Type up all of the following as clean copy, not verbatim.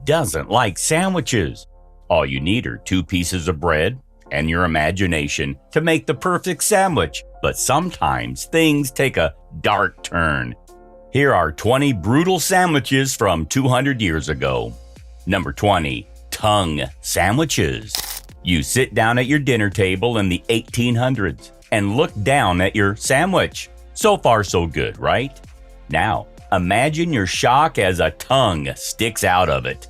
doesn't like sandwiches? All you need are 2 pieces of bread and your imagination to make the perfect sandwich. But sometimes things take a dark turn. Here are 20 brutal sandwiches from 200 years ago. Number 20. Tongue sandwiches. You sit down at your dinner table in the 1800s and look down at your sandwich. So far so good, right? Now, imagine your shock as a tongue sticks out of it.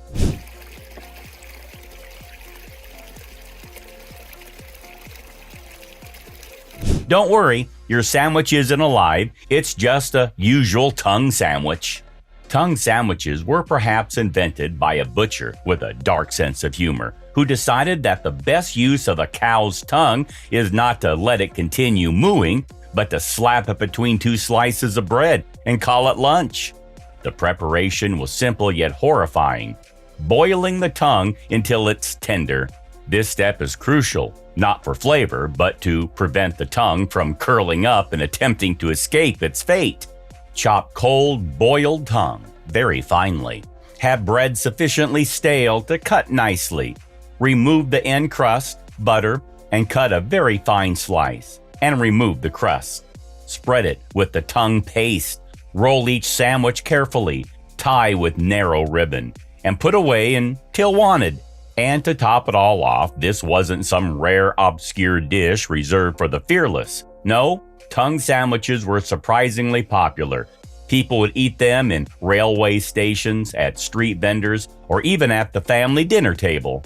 Don't worry, your sandwich isn't alive, it's just a usual tongue sandwich. Tongue sandwiches were perhaps invented by a butcher with a dark sense of humor who decided that the best use of a cow's tongue is not to let it continue mooing, but to slap it between 2 slices of bread and call it lunch. The preparation was simple yet horrifying, boiling the tongue until it's tender. This step is crucial, not for flavor, but to prevent the tongue from curling up and attempting to escape its fate. Chop cold, boiled tongue very finely. Have bread sufficiently stale to cut nicely. Remove the end crust, butter, and cut a very fine slice, and remove the crust. Spread it with the tongue paste. Roll each sandwich carefully, tie with narrow ribbon, and put away until wanted. And to top it all off, this wasn't some rare, obscure dish reserved for the fearless. No, tongue sandwiches were surprisingly popular. People would eat them in railway stations, at street vendors, or even at the family dinner table.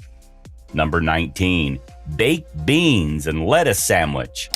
Number 19. Baked beans and lettuce sandwich.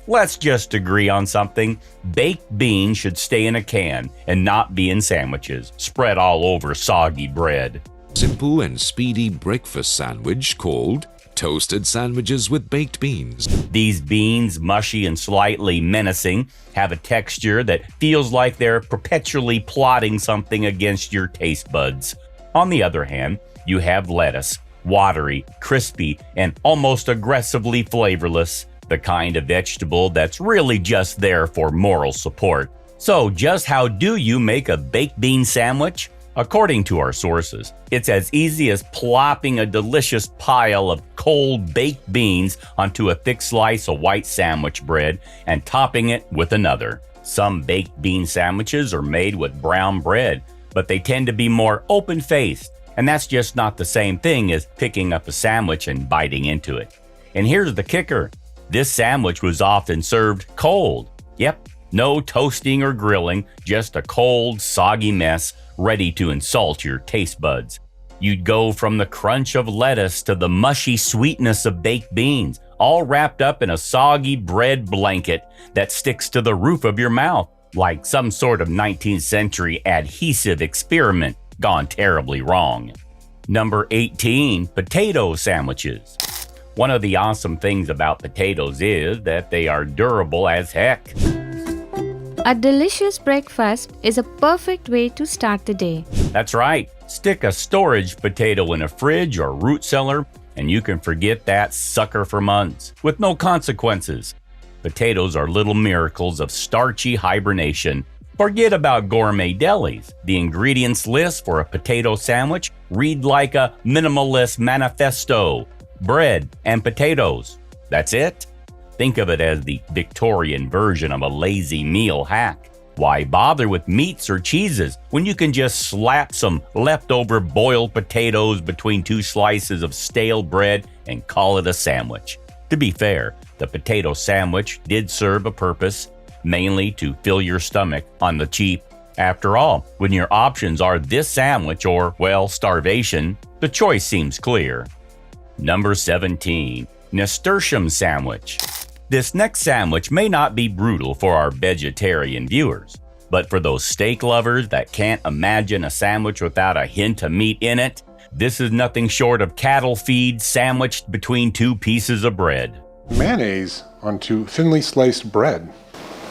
Let's just agree on something. Baked beans should stay in a can and not be in sandwiches, spread all over soggy bread. Simple and speedy breakfast sandwich called toasted sandwiches with baked beans. These beans, mushy and slightly menacing, have a texture that feels like they're perpetually plotting something against your taste buds. On the other hand, you have lettuce, watery, crispy, and almost aggressively flavorless, the kind of vegetable that's really just there for moral support. So just how do you make a baked bean sandwich? According to our sources, it's as easy as plopping a delicious pile of cold baked beans onto a thick slice of white sandwich bread and topping it with another. Some baked bean sandwiches are made with brown bread, but they tend to be more open-faced, and that's just not the same thing as picking up a sandwich and biting into it. And here's the kicker. This sandwich was often served cold. Yep, no toasting or grilling, just a cold, soggy mess ready to insult your taste buds. You'd go from the crunch of lettuce to the mushy sweetness of baked beans, all wrapped up in a soggy bread blanket that sticks to the roof of your mouth, like some sort of 19th century adhesive experiment gone terribly wrong. Number 18. Potato sandwiches. One of the awesome things about potatoes is that they are durable as heck. A delicious breakfast is a perfect way to start the day. That's right. Stick a storage potato in a fridge or root cellar, and you can forget that sucker for months, with no consequences. Potatoes are little miracles of starchy hibernation. Forget about gourmet delis. The ingredients list for a potato sandwich read like a minimalist manifesto. Bread and potatoes. That's it. Think of it as the Victorian version of a lazy meal hack. Why bother with meats or cheeses when you can just slap some leftover boiled potatoes between 2 slices of stale bread and call it a sandwich? To be fair, the potato sandwich did serve a purpose, mainly to fill your stomach on the cheap. After all, when your options are this sandwich or, well, starvation, the choice seems clear. Number 17. Nasturtium sandwich. This next sandwich may not be brutal for our vegetarian viewers, but for those steak lovers that can't imagine a sandwich without a hint of meat in it, this is nothing short of cattle feed sandwiched between 2 pieces of bread. Mayonnaise onto thinly sliced bread.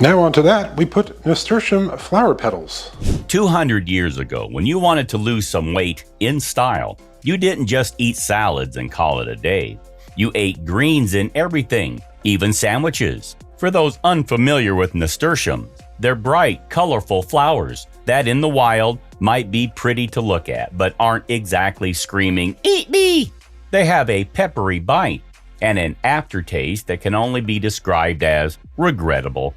Now onto that, we put nasturtium flower petals. 200 years ago, when you wanted to lose some weight in style, you didn't just eat salads and call it a day. You ate greens in everything, even sandwiches. For those unfamiliar with nasturtiums, They're bright, colorful flowers that in the wild might be pretty to look at, but aren't exactly screaming, "Eat me!" They have a peppery bite and an aftertaste that can only be described as regrettable.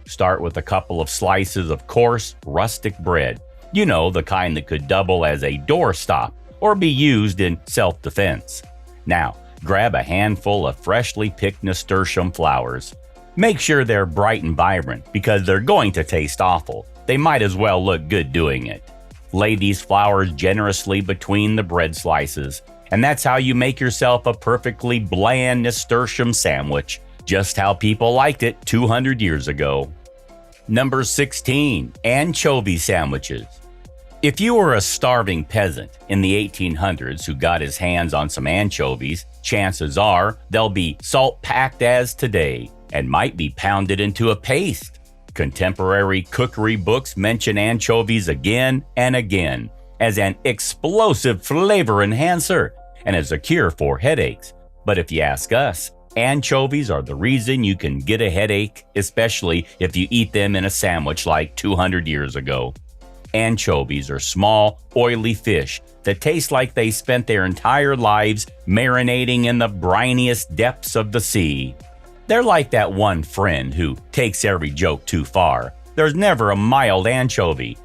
Start with a couple of slices of coarse, rustic bread. You know, the kind that could double as a doorstop or be used in self-defense. Now, grab a handful of freshly picked nasturtium flowers. Make sure they're bright and vibrant because they're going to taste awful. They might as well look good doing it. Lay these flowers generously between the bread slices, and that's how you make yourself a perfectly bland nasturtium sandwich, just how people liked it 200 years ago. Number 16, anchovy sandwiches. If you were a starving peasant in the 1800s who got his hands on some anchovies, chances are they'll be salt-packed as today and might be pounded into a paste. Contemporary cookery books mention anchovies again and again as an explosive flavor enhancer and as a cure for headaches. But if you ask us, anchovies are the reason you can get a headache, especially if you eat them in a sandwich like 200 years ago. Anchovies are small, oily fish that taste like they spent their entire lives marinating in the briniest depths of the sea. They're like that one friend who takes every joke too far. There's never a mild anchovy.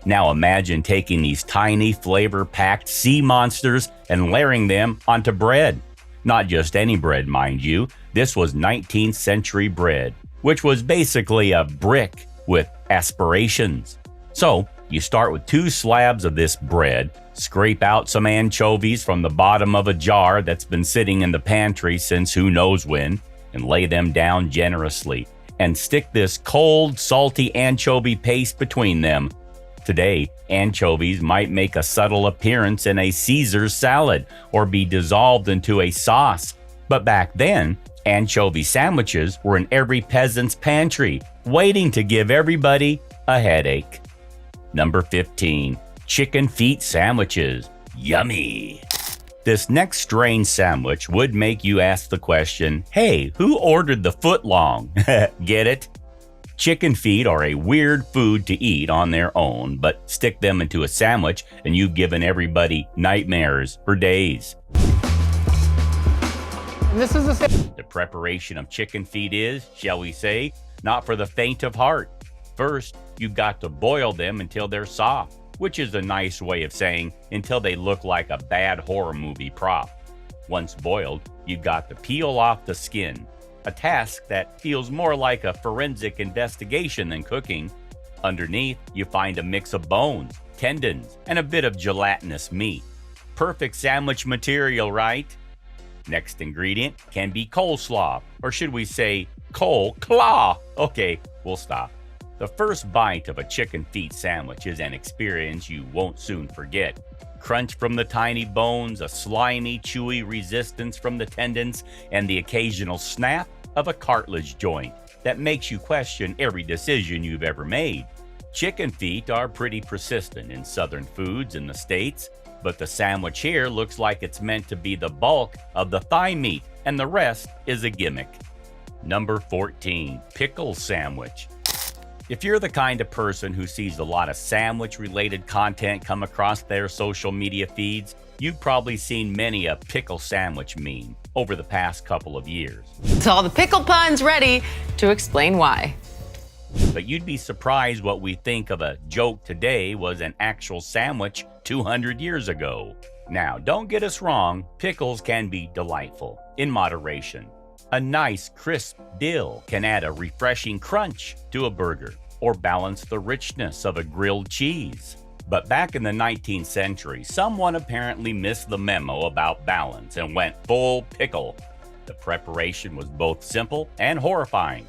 Now imagine taking these tiny, flavor-packed sea monsters and layering them onto bread. Not just any bread, mind you. This was 19th century bread, which was basically a brick with aspirations. So, you start with 2 slabs of this bread, scrape out some anchovies from the bottom of a jar that's been sitting in the pantry since who knows when, and lay them down generously, and stick this cold, salty anchovy paste between them. Today, anchovies might make a subtle appearance in a Caesar salad or be dissolved into a sauce. But back then, anchovy sandwiches were in every peasant's pantry, waiting to give everybody a headache. Number 15, chicken feet sandwiches. Yummy! This next strange sandwich would make you ask the question, hey, who ordered the foot long? Get it? Chicken feet are a weird food to eat on their own, but stick them into a sandwich and you've given everybody nightmares for days. The preparation of chicken feet is, shall we say, not for the faint of heart. First, you've got to boil them until they're soft, which is a nice way of saying until they look like a bad horror movie prop. Once boiled, you've got to peel off the skin, a task that feels more like a forensic investigation than cooking. Underneath, you find a mix of bones, tendons, and a bit of gelatinous meat. Perfect sandwich material, right? Next ingredient can be coleslaw, or should we say coleslaw? Okay, we'll stop. The first bite of a chicken feet sandwich is an experience you won't soon forget. Crunch from the tiny bones, a slimy, chewy resistance from the tendons, and the occasional snap of a cartilage joint that makes you question every decision you've ever made. Chicken feet are pretty persistent in southern foods in the States, but the sandwich here looks like it's meant to be the bulk of the thigh meat, and the rest is a gimmick. Number 14, pickle sandwich. If you're the kind of person who sees a lot of sandwich-related content come across their social media feeds, you've probably seen many a pickle sandwich meme over the past couple of years. So all the pickle puns ready to explain why. But you'd be surprised what we think of a joke today was an actual sandwich 200 years ago. Now, don't get us wrong, pickles can be delightful, in moderation. A nice, crisp dill can add a refreshing crunch to a burger or balance the richness of a grilled cheese. But back in the 19th century, someone apparently missed the memo about balance and went full pickle. The preparation was both simple and horrifying.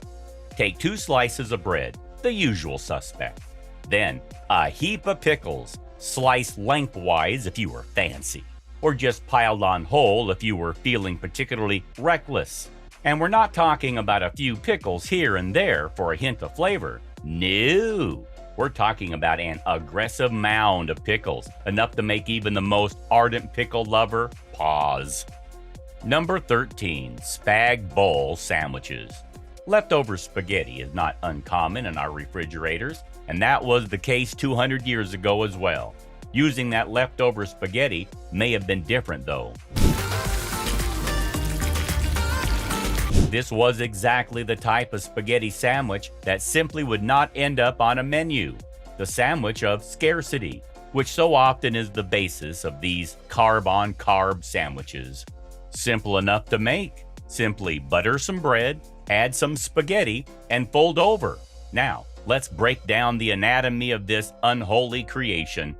Take 2 slices of bread, the usual suspect. Then, a heap of pickles, sliced lengthwise if you were fancy, or just piled on whole if you were feeling particularly reckless. And we're not talking about a few pickles here and there for a hint of flavor. No, we're talking about an aggressive mound of pickles, enough to make even the most ardent pickle lover pause. Number 13, spag bowl sandwiches. Leftover spaghetti is not uncommon in our refrigerators, and that was the case 200 years ago as well. Using that leftover spaghetti may have been different though. This was exactly the type of spaghetti sandwich that simply would not end up on a menu. The sandwich of scarcity, which so often is the basis of these carb-on-carb sandwiches. Simple enough to make. Simply butter some bread, add some spaghetti, and fold over. Now, let's break down the anatomy of this unholy creation.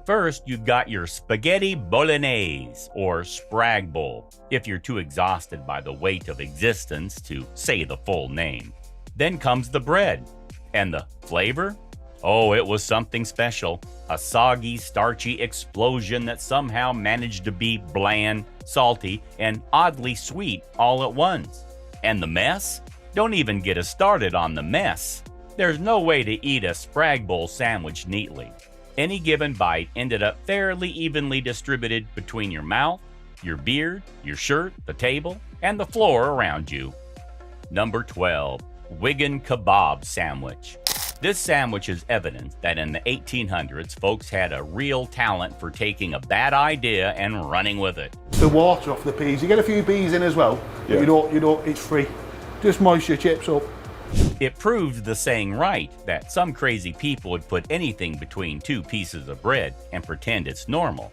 First, you've got your spaghetti bolognese, or Sprag bowl, if you're too exhausted by the weight of existence to say the full name. Then comes the bread. And the flavor? Oh, it was something special. A soggy, starchy explosion that somehow managed to be bland, salty, and oddly sweet all at once. And the mess? Don't even get us started on the mess. There's no way to eat a Sprag bowl sandwich neatly. Any given bite ended up fairly evenly distributed between your mouth, your beard, your shirt, the table, and the floor around you. Number 12. Wigan Kebab Sandwich. This sandwich is evidence that in the 1800s, folks had a real talent for taking a bad idea and running with it. The water off the peas, you get a few bees in as well. Yeah. You don't, it's free. Just moist your chips up. It proved the saying right that some crazy people would put anything between two pieces of bread and pretend it's normal.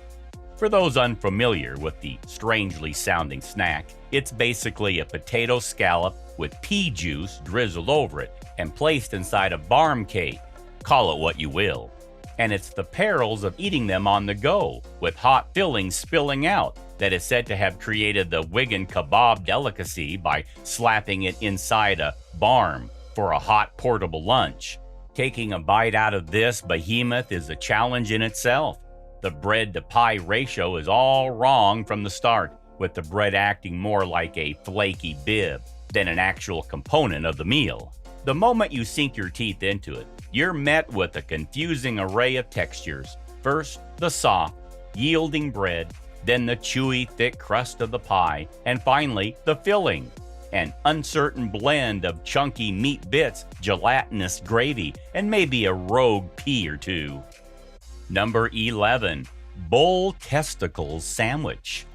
For those unfamiliar with the strangely sounding snack, it's basically a potato scallop with pea juice drizzled over it and placed inside a barm cake. Call it what you will. And it's the perils of eating them on the go, with hot fillings spilling out, that is said to have created the Wigan kebab delicacy by slapping it inside a barm for a hot portable lunch. Taking a bite out of this behemoth is a challenge in itself. The bread to pie ratio is all wrong from the start, with the bread acting more like a flaky bib than an actual component of the meal. The moment you sink your teeth into it, you're met with a confusing array of textures. First, the soft, yielding bread, then the chewy, thick crust of the pie, and finally, the filling. An uncertain blend of chunky meat bits, gelatinous gravy, and maybe a rogue pea or two. Number 11. Bull Testicles Sandwich.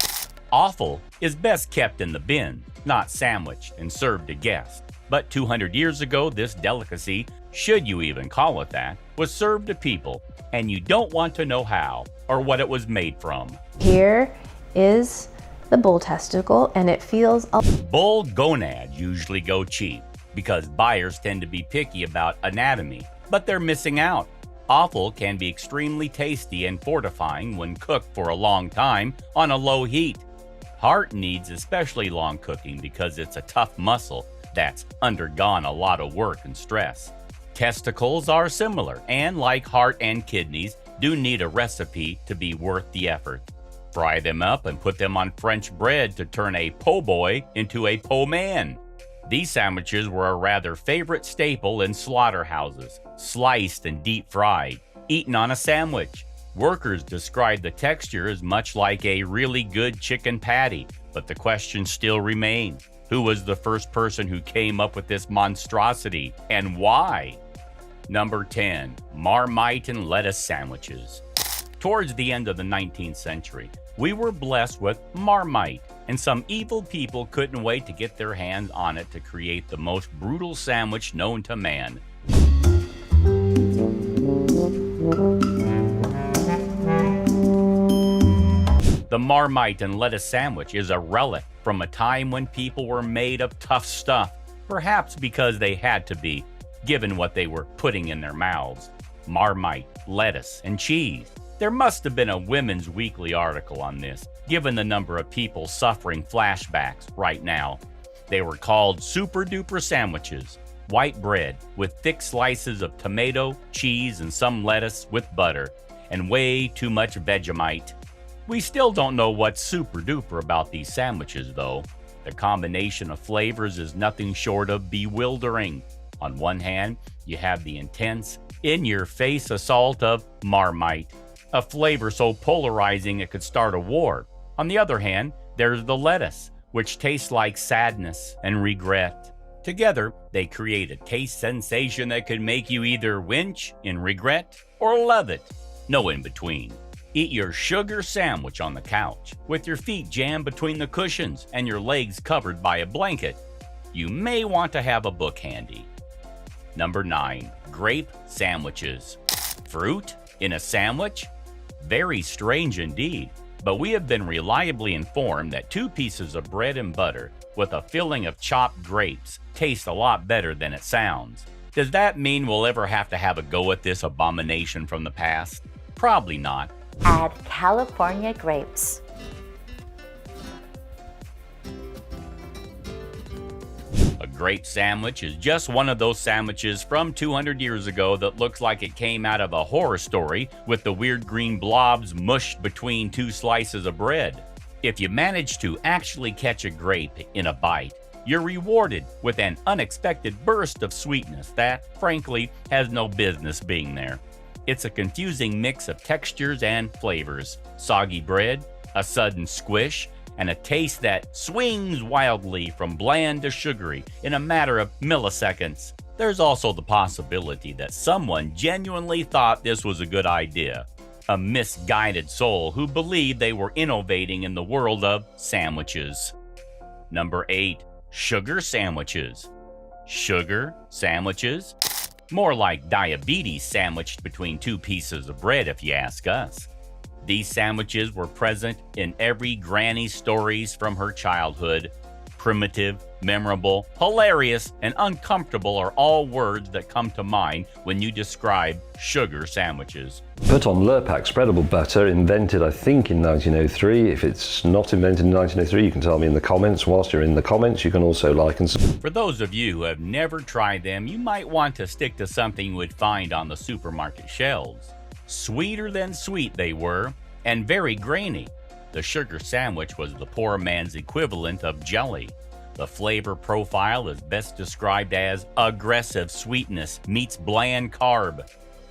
Offal is best kept in the bin, not sandwiched and served to guests. But 200 years ago, this delicacy, should you even call it that, was served to people, and you don't want to know how or what it was made from. Here is the bull testicle, and it feels Bull gonads usually go cheap because buyers tend to be picky about anatomy, but they're missing out. Offal can be extremely tasty and fortifying when cooked for a long time on a low heat. Heart needs especially long cooking because it's a tough muscle that's undergone a lot of work and stress. Testicles are similar and, like heart and kidneys, do need a recipe to be worth the effort. Fry them up and put them on French bread to turn a po' boy into a po' man. These sandwiches were a rather favorite staple in slaughterhouses, sliced and deep fried, eaten on a sandwich. Workers described the texture as much like a really good chicken patty, but the question still remained. Who was the first person who came up with this monstrosity, and why? Number 10. Marmite and lettuce sandwiches. Towards the end of the 19th century, we were blessed with Marmite, and some evil people couldn't wait to get their hands on it to create the most brutal sandwich known to man. The Marmite and lettuce sandwich is a relic from a time when people were made of tough stuff, perhaps because they had to be, given what they were putting in their mouths. Marmite, lettuce, and cheese. There must have been a Women's Weekly article on this, given the number of people suffering flashbacks right now. They were called super duper sandwiches. White bread with thick slices of tomato, cheese, and some lettuce with butter, and way too much Vegemite. We still don't know what's super duper about these sandwiches though. The combination of flavors is nothing short of bewildering. On one hand, you have the intense, in-your-face assault of Marmite, a flavor so polarizing it could start a war. On the other hand, there's the lettuce, which tastes like sadness and regret. Together, they create a taste sensation that could make you either winch in regret or love it. No in between. Eat your sugar sandwich on the couch, with your feet jammed between the cushions and your legs covered by a blanket. You may want to have a book handy. Number 9. Grape sandwiches. Fruit in a sandwich? Very strange indeed, but we have been reliably informed that 2 pieces of bread and butter with a filling of chopped grapes taste a lot better than it sounds. Does that mean we'll ever have to have a go at this abomination from the past? Probably not. Add California grapes. A grape sandwich is just one of those sandwiches from 200 years ago that looks like it came out of a horror story with the weird green blobs mushed between 2 slices of bread. If you manage to actually catch a grape in a bite, you're rewarded with an unexpected burst of sweetness that, frankly, has no business being there. It's a confusing mix of textures and flavors: soggy bread, a sudden squish, and a taste that swings wildly from bland to sugary in a matter of milliseconds. There's also the possibility that someone genuinely thought this was a good idea. A misguided soul who believed they were innovating in the world of sandwiches. Number 8. Sugar sandwiches. Sugar sandwiches? More like diabetes sandwiched between 2 pieces of bread, if you ask us. These sandwiches were present in every granny's stories from her childhood. Primitive, memorable, hilarious, and uncomfortable are all words that come to mind when you describe sugar sandwiches. Put on Lurpak spreadable butter, invented I think in 1903. If it's not invented in 1903, you can tell me in the comments. Whilst you're in the comments, you can also like and subscribe. For those of you who have never tried them, you might want to stick to something you would find on the supermarket shelves. Sweeter than sweet they were, and very grainy. The sugar sandwich was the poor man's equivalent of jelly. The flavor profile is best described as aggressive sweetness meets bland carb.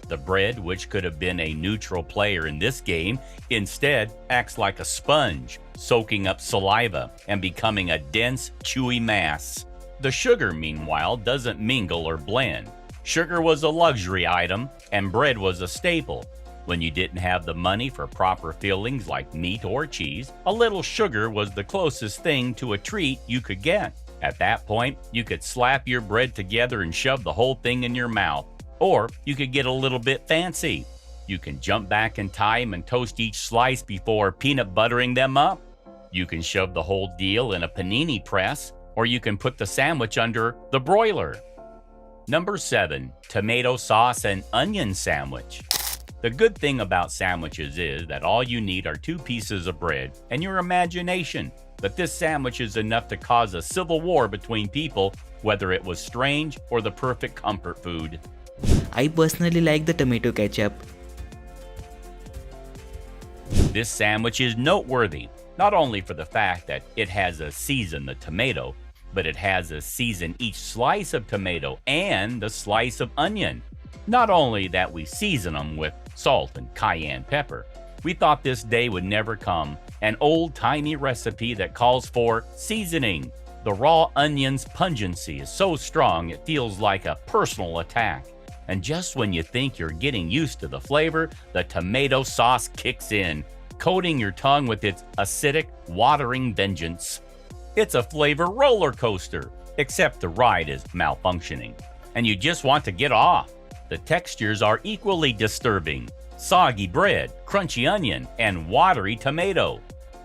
The bread, which could have been a neutral player in this game, instead acts like a sponge, soaking up saliva and becoming a dense, chewy mass. The sugar, meanwhile, doesn't mingle or blend. Sugar was a luxury item, and bread was a staple. When you didn't have the money for proper fillings like meat or cheese, a little sugar was the closest thing to a treat you could get. At that point, you could slap your bread together and shove the whole thing in your mouth. Or you could get a little bit fancy. You can jump back in time and toast each slice before peanut buttering them up. You can shove the whole deal in a panini press, or you can put the sandwich under the broiler. Number 7. Tomato sauce and onion sandwich. The good thing about sandwiches is that all you need are 2 pieces of bread and your imagination, but this sandwich is enough to cause a civil war between people, whether it was strange or the perfect comfort food. I personally like the tomato ketchup. This sandwich is noteworthy, not only for the fact that it has a season the tomato, but it has a season each slice of tomato and the slice of onion. Not only that we season them with salt and cayenne pepper, we thought this day would never come, an old-timey recipe that calls for seasoning. The raw onion's pungency is so strong it feels like a personal attack. And just when you think you're getting used to the flavor, the tomato sauce kicks in, coating your tongue with its acidic, watering vengeance. It's a flavor roller coaster, except the ride is malfunctioning, and you just want to get off. The textures are equally disturbing: soggy bread, crunchy onion, and watery tomato.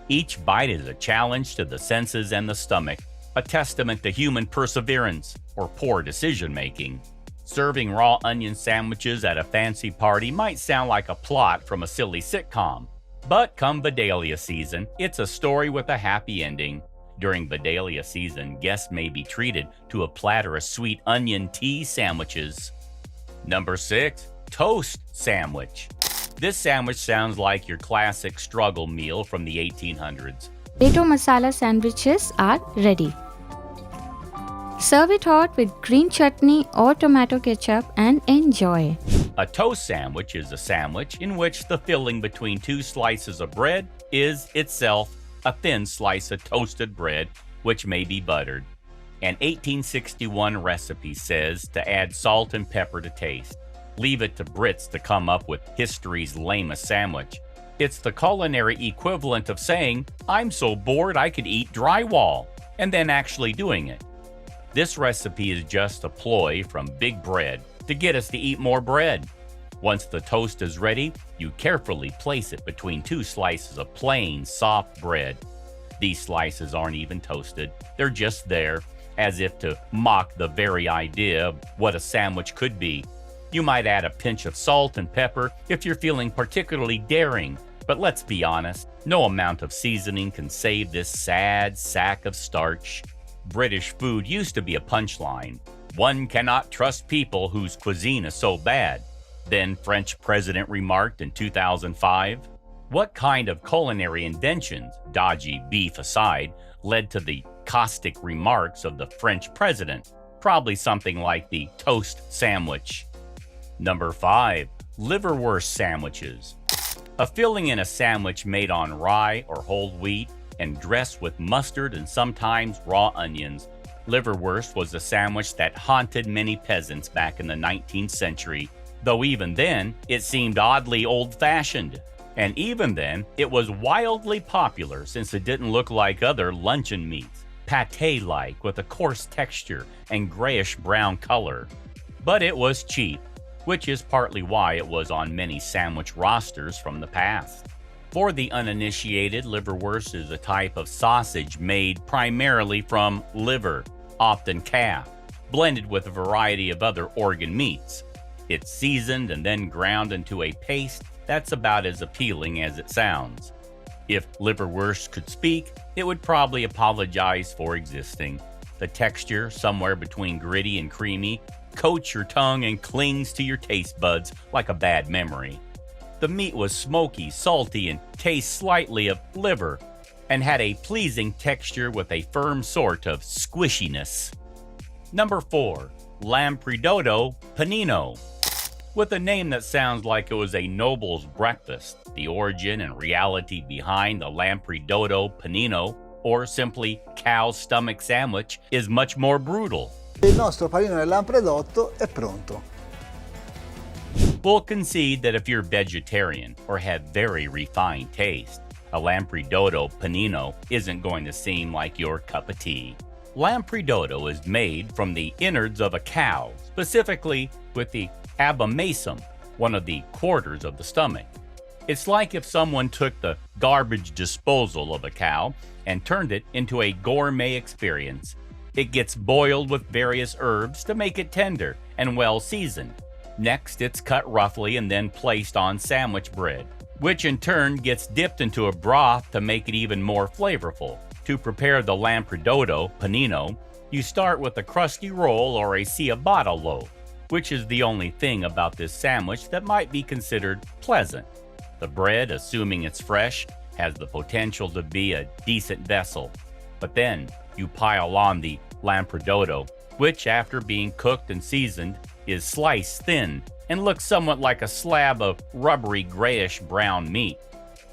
Each bite is a challenge to the senses and the stomach, a testament to human perseverance or poor decision-making. Serving raw onion sandwiches at a fancy party might sound like a plot from a silly sitcom, but come Vidalia season, it's a story with a happy ending. During Vidalia season, guests may be treated to a platter of sweet onion tea sandwiches. Number 6. Toast sandwich. This sandwich sounds like your classic struggle meal from the 1800s. Potato masala sandwiches are ready. Serve it hot with green chutney or tomato ketchup and enjoy. A toast sandwich is a sandwich in which the filling between 2 slices of bread is itself a thin slice of toasted bread, which may be buttered. An 1861 recipe says to add salt and pepper to taste. Leave it to Brits to come up with history's lamest sandwich. It's the culinary equivalent of saying, "I'm so bored I could eat drywall," and then actually doing it. This recipe is just a ploy from Big Bread to get us to eat more bread. Once the toast is ready, you carefully place it between two slices of plain, soft bread. These slices aren't even toasted, they're just there, as if to mock the very idea of what a sandwich could be. You might add a pinch of salt and pepper if you're feeling particularly daring, but let's be honest, no amount of seasoning can save this sad sack of starch. British food used to be a punchline. One cannot trust people whose cuisine is so bad. Then French president remarked in 2005. What kind of culinary inventions, dodgy beef aside, led to the caustic remarks of the French president? Probably something like the toast sandwich. Number 5. Liverwurst sandwiches. A filling in a sandwich made on rye or whole wheat and dressed with mustard and sometimes raw onions. Liverwurst was a sandwich that haunted many peasants back in the 19th century, though even then it seemed oddly old-fashioned. And even then, it was wildly popular since it didn't look like other luncheon meats, pâté-like with a coarse texture and grayish-brown color. But it was cheap, which is partly why it was on many sandwich rosters from the past. For the uninitiated, liverwurst is a type of sausage made primarily from liver, often calf, blended with a variety of other organ meats. It's seasoned and then ground into a paste that's about as appealing as it sounds. If liverwurst could speak, it would probably apologize for existing. The texture, somewhere between gritty and creamy, coats your tongue and clings to your taste buds like a bad memory. The meat was smoky, salty, and tastes slightly of liver, and had a pleasing texture with a firm sort of squishiness. Number 4. Lampredotto Panino. With a name that sounds like it was a noble's breakfast, the origin and reality behind the Lampredotto Panino, or simply cow stomach sandwich, is much more brutal. Il nostro panino del lampredotto è pronto. We'll concede that if you're vegetarian or have very refined taste, a Lampredotto Panino isn't going to seem like your cup of tea. Lampredotto is made from the innards of a cow, specifically with the abomasum, one of the quarters of the stomach. It's like if someone took the garbage disposal of a cow and turned it into a gourmet experience. It gets boiled with various herbs to make it tender and well seasoned. Next, it's cut roughly and then placed on sandwich bread, which in turn gets dipped into a broth to make it even more flavorful. To prepare the Lampredotto Panino, you start with a crusty roll or a ciabatta loaf, which is the only thing about this sandwich that might be considered pleasant. The bread, assuming it's fresh, has the potential to be a decent vessel. But then you pile on the Lampredotto, which after being cooked and seasoned is sliced thin and looks somewhat like a slab of rubbery grayish-brown meat.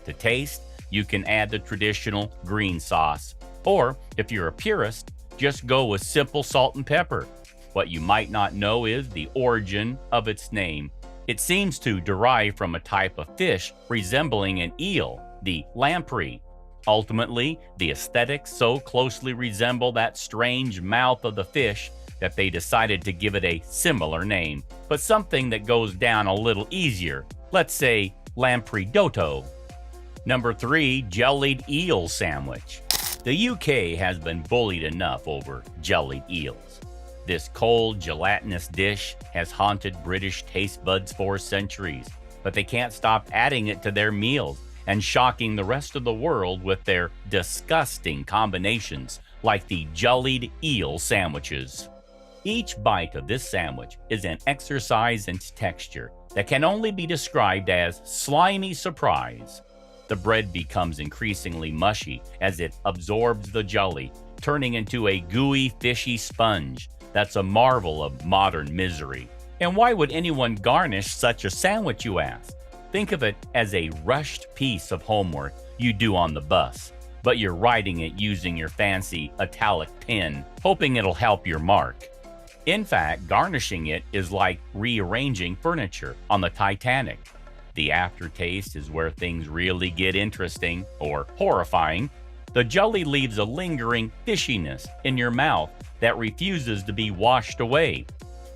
To taste, you can add the traditional green sauce, or if you're a purist, just go with simple salt and pepper. What you might not know is the origin of its name. It seems to derive from a type of fish resembling an eel, the lamprey. Ultimately, the aesthetics so closely resemble that strange mouth of the fish that they decided to give it a similar name, but something that goes down a little easier. Let's say Lampredotto. Number 3, jellied eel sandwich. The UK has been bullied enough over jellied eels. This cold, gelatinous dish has haunted British taste buds for centuries, but they can't stop adding it to their meals and shocking the rest of the world with their disgusting combinations, like the jellied eel sandwiches. Each bite of this sandwich is an exercise in texture that can only be described as slimy surprise. The bread becomes increasingly mushy as it absorbs the jelly, turning into a gooey, fishy sponge. That's a marvel of modern misery. And why would anyone garnish such a sandwich, you ask? Think of it as a rushed piece of homework you do on the bus. but you're writing it using your fancy italic pen, hoping it'll help your mark. In fact, garnishing it is like rearranging furniture on the Titanic. The aftertaste is where things really get interesting or horrifying. The jelly leaves a lingering fishiness in your mouth that refuses to be washed away.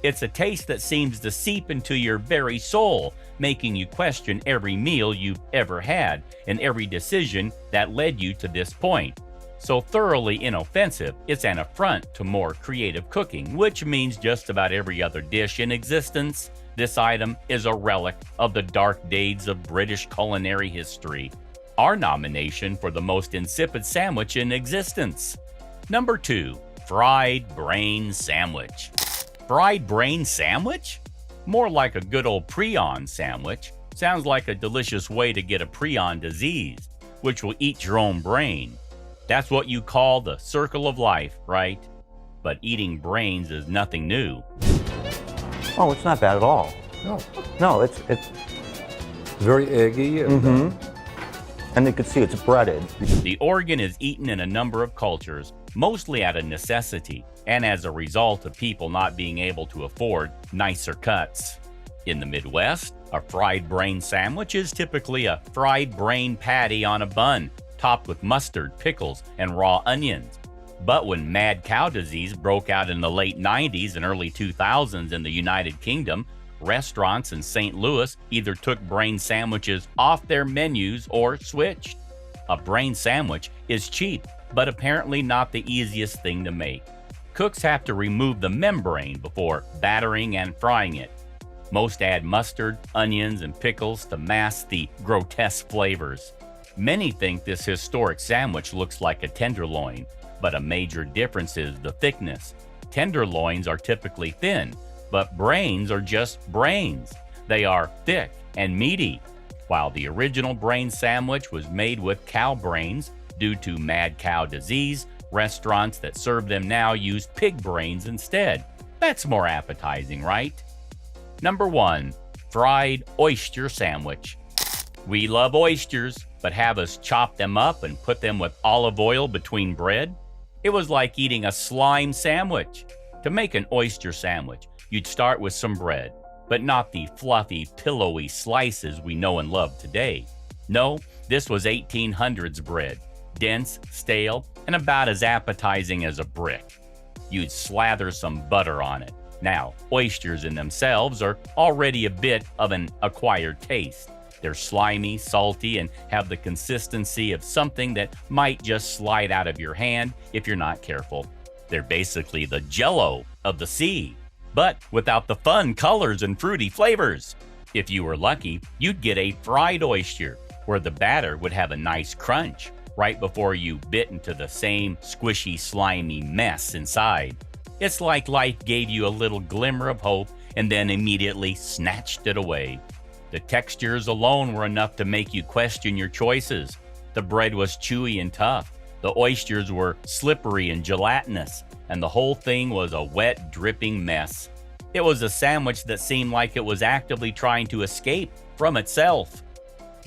It's a taste that seems to seep into your very soul, making you question every meal you've ever had and every decision that led you to this point. So thoroughly inoffensive, it's an affront to more creative cooking, which means just about every other dish in existence. This item is a relic of the dark days of British culinary history. Our nomination for the most insipid sandwich in existence. Number 2, fried brain sandwich. Fried brain sandwich? More like a good old prion sandwich. Sounds like a delicious way to get a prion disease, which will eat your own brain. That's what you call the circle of life, right? But eating brains is nothing new. Oh, it's not bad at all. No, it's Very eggy. and you can see it's breaded. The organ is eaten in a number of cultures, mostly out of necessity and as a result of people not being able to afford nicer cuts. In the Midwest, a fried brain sandwich is typically a fried brain patty on a bun, topped with mustard, pickles, and raw onions. But when mad cow disease broke out in the late 90s and early 2000s in the United Kingdom, restaurants in St. Louis either took brain sandwiches off their menus or switched. A brain sandwich is cheap, but apparently not the easiest thing to make. Cooks have to remove the membrane before battering and frying it. Most add mustard, onions, and pickles to mask the grotesque flavors. Many think this historic sandwich looks like a tenderloin, but a major difference is the thickness. Tenderloins are typically thin, but brains are just brains. They are thick and meaty. While the original brain sandwich was made with cow brains, due to mad cow disease, restaurants that serve them now use pig brains instead. That's more appetizing, right? Number 1, fried oyster sandwich. We love oysters, but have us chop them up and put them with olive oil between bread? It was like eating a slime sandwich. To make an oyster sandwich, you'd start with some bread, but not the fluffy, pillowy slices we know and love today. No, this was 1800s bread, dense, stale, and about as appetizing as a brick. You'd slather some butter on it. Now, oysters in themselves are already a bit of an acquired taste. They're slimy, salty, and have the consistency of something that might just slide out of your hand if you're not careful. They're basically the Jell-O of the sea, but without the fun colors and fruity flavors. If you were lucky, you'd get a fried oyster, where the batter would have a nice crunch right before you bit into the same squishy, slimy mess inside. It's like life gave you a little glimmer of hope and then immediately snatched it away. The textures alone were enough to make you question your choices. The bread was chewy and tough. The oysters were slippery and gelatinous, and the whole thing was a wet, dripping mess. It was a sandwich that seemed like it was actively trying to escape from itself.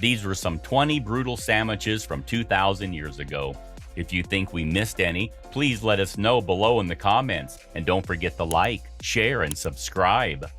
These were some 20 brutal sandwiches from 2,000 years ago. If you think we missed any, please let us know below in the comments, and don't forget to like, share, and subscribe.